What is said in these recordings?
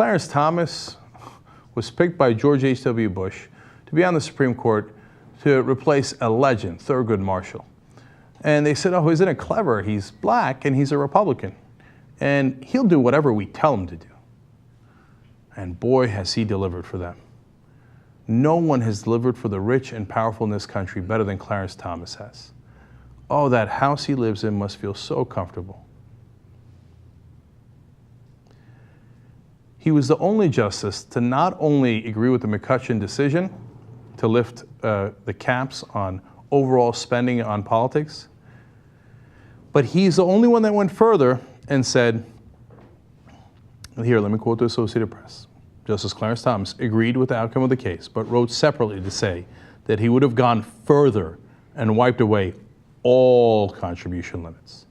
Clarence Thomas was picked by George H.W. Bush to be on the Supreme Court to replace a legend, Thurgood Marshall. And they said, oh, isn't it clever? He's black and he's a Republican. And he'll do whatever we tell him to do. And boy, has he delivered for them. No one has delivered for the rich and powerful in this country better than Clarence Thomas has. Oh, that house he lives in must feel so comfortable. He was the only justice to not only agree with the McCutcheon decision to lift the caps on overall spending on politics, but he's the only one that went further and said, here, let me quote the Associated Press. Justice Clarence Thomas agreed with the outcome of the case, but wrote separately to say that he would have gone further and wiped away all contribution limits,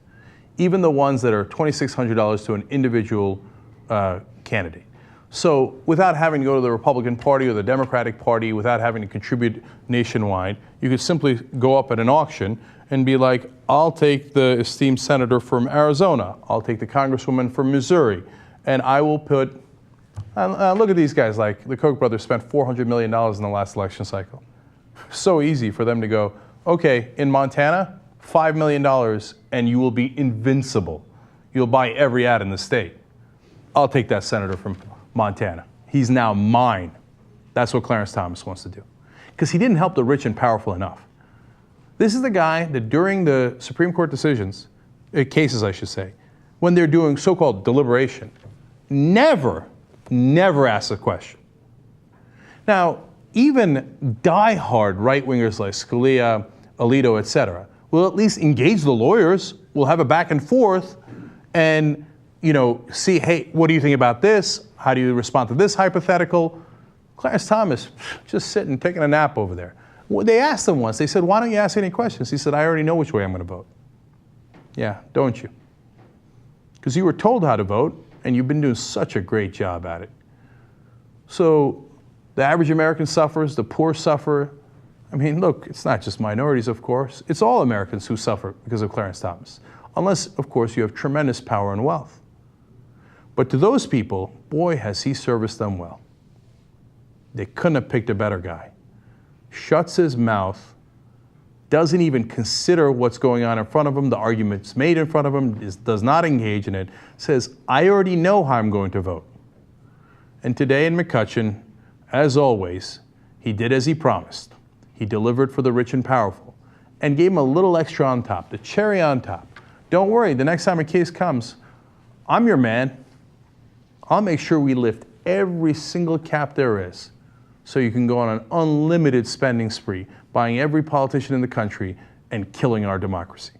even the ones that are $2,600 to an individual candidate. So without having to go to the Republican Party or the Democratic Party, without having to contribute nationwide, you could simply go up at an auction and be like, I'll take the esteemed senator from Arizona, I'll take the congresswoman from Missouri, and I will put, look at these guys, like the Koch brothers spent $400 million in the last election cycle. So easy for them to go, okay, in Montana, $5 million and you will be invincible. You'll buy every ad in the state. I'll take that senator from Montana. He's now mine. That's what Clarence Thomas wants to do. Because he didn't help the rich and powerful enough. This is the guy that during the Supreme Court decisions, cases I should say, when they're doing so-called deliberation, never asks a question. Now, even die-hard right-wingers like Scalia, Alito, etc., will at least engage the lawyers, will have a back and forth, and see, hey, what do you think about this? How do you respond to this hypothetical? Clarence Thomas, just sitting, taking a nap over there. They asked him once, they said, why don't you ask any questions? He said, I already know which way I'm going to vote. Yeah, don't you? Because you were told how to vote, and you've been doing such a great job at it. So the average American suffers, the poor suffer. I mean, look, it's not just minorities, of course. It's all Americans who suffer because of Clarence Thomas. Unless, of course, you have tremendous power and wealth. But to those people, boy, has he serviced them well. They couldn't have picked a better guy. Shuts his mouth, doesn't even consider what's going on in front of him, the arguments made in front of him, does not engage in it, says, I already know how I'm going to vote. And today in McCutcheon, as always, he did as he promised. He delivered for the rich and powerful and gave him a little extra on top, the cherry on top. Don't worry, the next time a case comes, I'm your man. I'll make sure we lift every single cap there is so you can go on an unlimited spending spree, buying every politician in the country and killing our democracy.